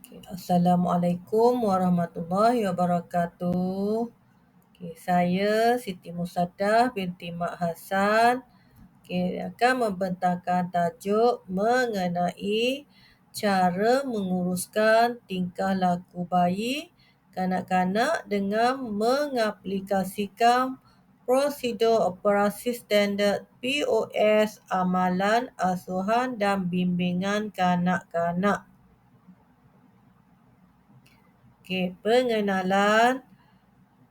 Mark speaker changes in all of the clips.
Speaker 1: Assalamualaikum warahmatullahi wabarakatuh. Saya Siti Musaddah binti Mak Hassan akan membentangkan tajuk mengenai cara menguruskan tingkah laku bayi kanak-kanak dengan mengaplikasikan prosedur operasi standard POS, amalan, asuhan dan bimbingan kanak-kanak. Pengenalan.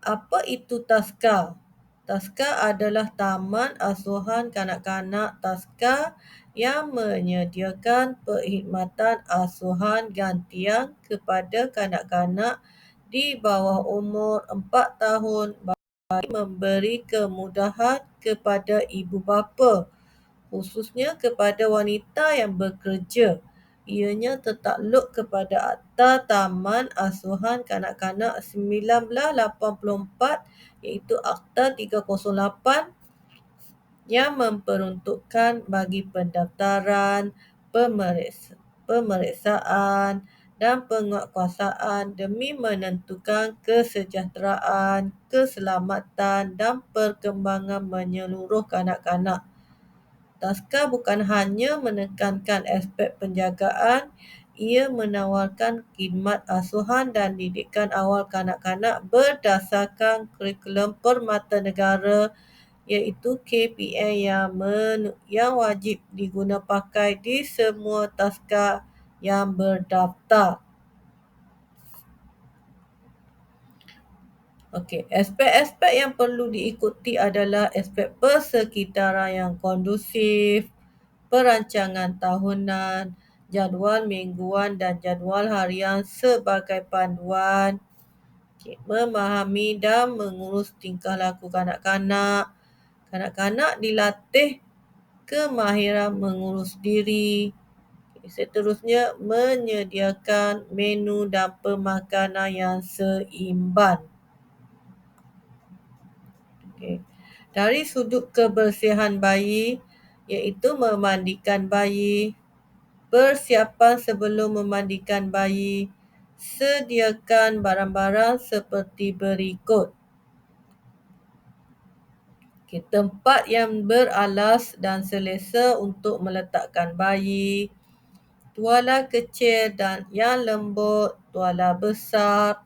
Speaker 1: Apa itu Taska? Taska adalah Taman Asuhan Kanak-kanak Taska yang menyediakan perkhidmatan asuhan gantian kepada kanak-kanak di bawah umur 4 tahun bagi memberi kemudahan kepada ibu bapa, khususnya kepada wanita yang bekerja. Ianya tertakluk kepada Akta Taman Asuhan Kanak-kanak 1984 iaitu Akta 308 yang memperuntukkan bagi pendaftaran, pemeriksaan dan penguatkuasaan demi menentukan kesejahteraan, keselamatan dan perkembangan menyeluruh kanak-kanak. Taska bukan hanya menekankan aspek penjagaan, ia menawarkan khidmat asuhan dan didikan awal kanak-kanak berdasarkan kurikulum permata negara iaitu KPM yang wajib digunapakai di semua taska yang berdaftar. Aspek-aspek yang perlu diikuti adalah aspek persekitaran yang kondusif, perancangan tahunan, jadual mingguan dan jadual harian sebagai panduan, memahami dan mengurus tingkah laku kanak-kanak. Kanak-kanak dilatih kemahiran mengurus diri. Seterusnya, menyediakan menu dan pemakanan yang seimbang. Dari sudut kebersihan bayi, iaitu memandikan bayi, persiapan sebelum memandikan bayi, sediakan barang-barang seperti berikut. Tempat yang beralas dan selesa untuk meletakkan bayi, tuala kecil dan yang lembut, tuala besar,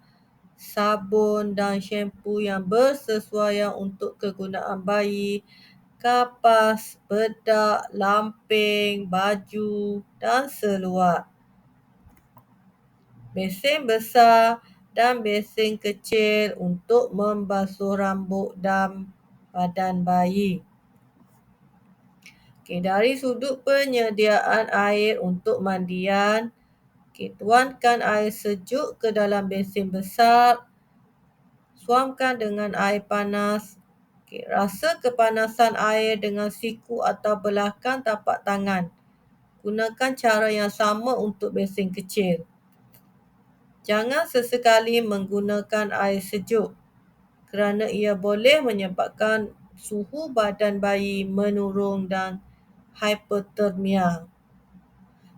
Speaker 1: sabun dan syampu yang bersesuaian untuk kegunaan bayi, kapas, bedak, lamping, baju dan seluar. Besen besar dan besen kecil untuk membasuh rambut dan badan bayi. Dari sudut penyediaan air untuk mandian, tuangkan air sejuk ke dalam besen besar, suamkan dengan air panas. Rasa kepanasan air dengan siku atau belakang tapak tangan. Gunakan cara yang sama untuk besen kecil. Jangan sesekali menggunakan air sejuk kerana ia boleh menyebabkan suhu badan bayi menurun dan hipotermia.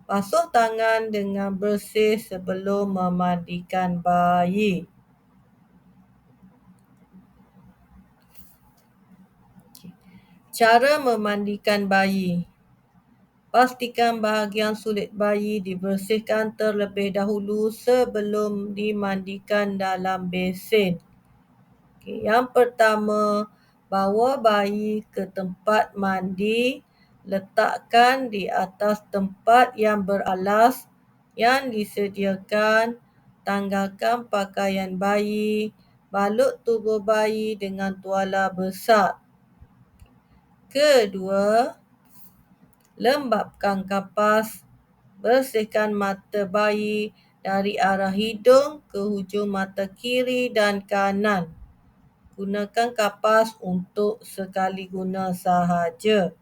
Speaker 1: Basuh tangan dengan bersih sebelum memandikan bayi. Cara memandikan bayi. Pastikan bahagian sulit bayi dibersihkan terlebih dahulu sebelum dimandikan dalam besen. Yang pertama, bawa bayi ke tempat mandi, letakkan di atas tempat yang beralas yang disediakan, tanggalkan pakaian bayi, balut tubuh bayi dengan tuala besar. Kedua, lembapkan kapas, bersihkan mata bayi dari arah hidung ke hujung mata kiri dan kanan. Gunakan kapas untuk sekali guna sahaja.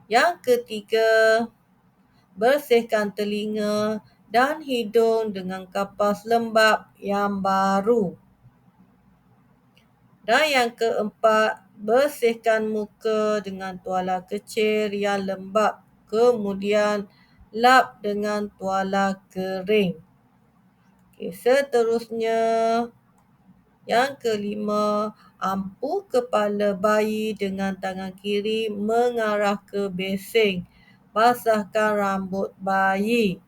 Speaker 1: Yang ketiga, bersihkan telinga dan hidung dengan kapas lembap yang baru. Dan yang keempat, bersihkan muka dengan tuala kecil yang lembap. Kemudian, lap dengan tuala kering. Seterusnya, yang kelima, ampu kepala bayi dengan tangan kiri mengarah ke beseng. Basahkan rambut bayi.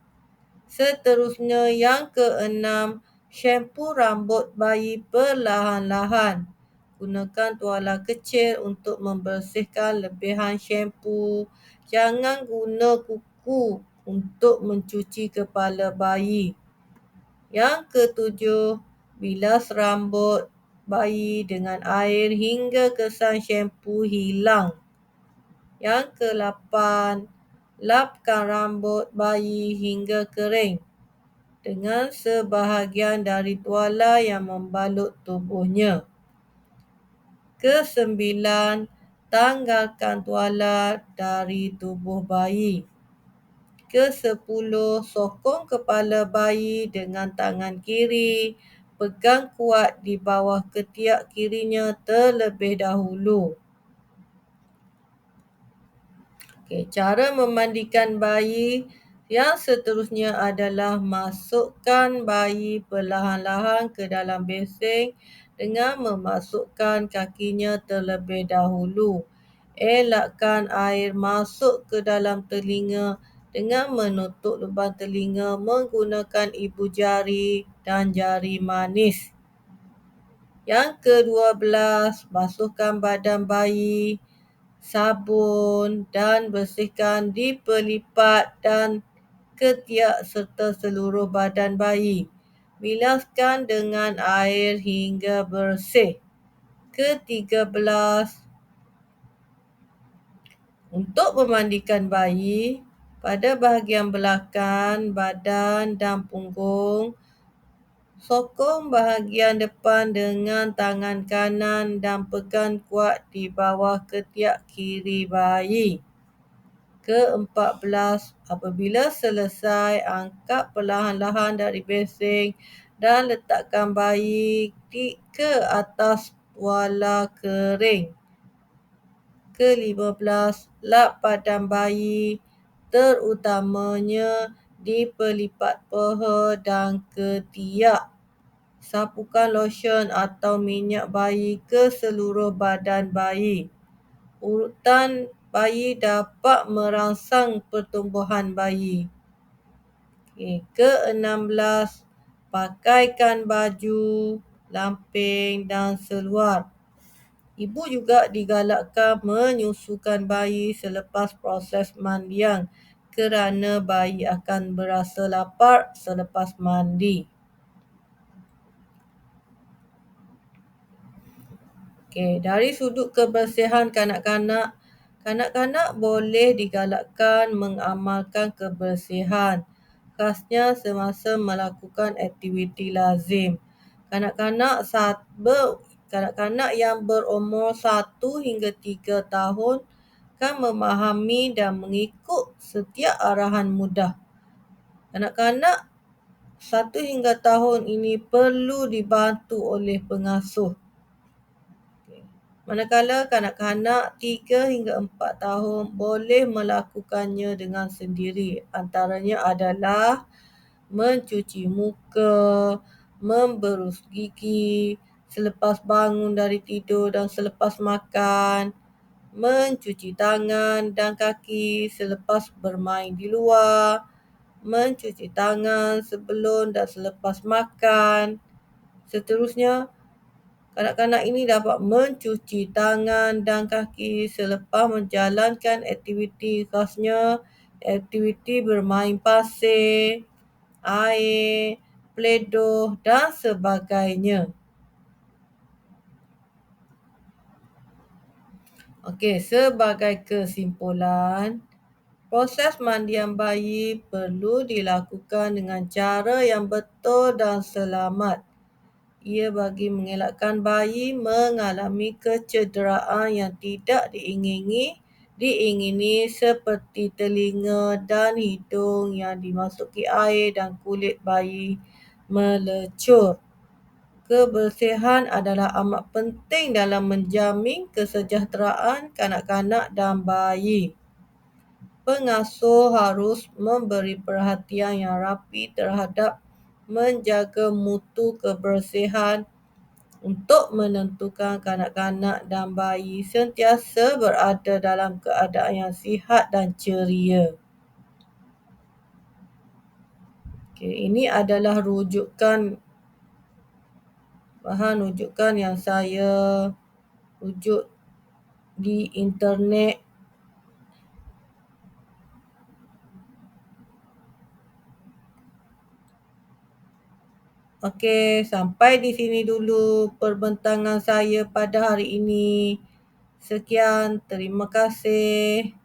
Speaker 1: Seterusnya, yang keenam, syampu rambut bayi perlahan-lahan. Gunakan tuala kecil untuk membersihkan lebihan syampu. Jangan guna kuku untuk mencuci kepala bayi. Yang ketujuh, bilas rambut bayi dengan air hingga kesan syampu hilang. Yang kelapan, lapkan rambut bayi hingga kering dengan sebahagian dari tuala yang membalut tubuhnya. Kesembilan, tanggalkan tuala dari tubuh bayi. Kesepuluh, sokong kepala bayi dengan tangan kiri. Pegang kuat di bawah ketiak kirinya terlebih dahulu. Cara memandikan bayi yang seterusnya adalah masukkan bayi perlahan-lahan ke dalam beseng dengan memasukkan kakinya terlebih dahulu. Elakkan air masuk ke dalam telinga dengan menutup lubang telinga menggunakan ibu jari dan jari manis. Yang ke-12, basuhkan badan bayi, sabun dan bersihkan di pelipat dan ketiak serta seluruh badan bayi. Bilaskan dengan air hingga bersih. Ke-13, untuk memandikan bayi, pada bahagian belakang badan dan punggung, sokong bahagian depan dengan tangan kanan dan pegang kuat di bawah ketiak kiri bayi. Ke-14, apabila selesai, angkat perlahan-lahan dari beseng dan letakkan bayi ke atas tuala kering. Ke-15, lap badan bayi, terutamanya di pelipat peha dan ketiak. Sapukan lotion atau minyak bayi ke seluruh badan bayi. Urutan bayi dapat merangsang pertumbuhan bayi. Ke-16, pakaikan baju, lamping dan seluar. Ibu juga digalakkan menyusukan bayi selepas proses mandian kerana bayi akan berasa lapar selepas mandi. Dari sudut kebersihan kanak-kanak, kanak-kanak boleh digalakkan mengamalkan kebersihan, khasnya semasa melakukan aktiviti lazim. Kanak-kanak yang berumur 1 hingga 3 tahun kan memahami dan mengikut setiap arahan mudah. Kanak-kanak 1 hingga tahun ini perlu dibantu oleh pengasuh. Manakala kanak-kanak 3 hingga 4 tahun boleh melakukannya dengan sendiri. Antaranya adalah mencuci muka, memberus gigi selepas bangun dari tidur dan selepas makan, mencuci tangan dan kaki selepas bermain di luar, mencuci tangan sebelum dan selepas makan. Seterusnya, kanak-kanak ini dapat mencuci tangan dan kaki selepas menjalankan aktiviti khasnya, aktiviti bermain pasir, air, peledoh dan sebagainya. Sebagai kesimpulan, proses mandian bayi perlu dilakukan dengan cara yang betul dan selamat. Ia bagi mengelakkan bayi mengalami kecederaan yang tidak diingini seperti telinga dan hidung yang dimasuki air dan kulit bayi melecur. Kebersihan adalah amat penting dalam menjamin kesejahteraan kanak-kanak dan bayi. Pengasuh harus memberi perhatian yang rapi terhadap menjaga mutu kebersihan untuk menentukan kanak-kanak dan bayi sentiasa berada dalam keadaan yang sihat dan ceria. Okey, ini adalah bahan rujukan yang saya rujuk di internet. Okey, sampai di sini dulu perbentangan saya pada hari ini. Sekian, terima kasih.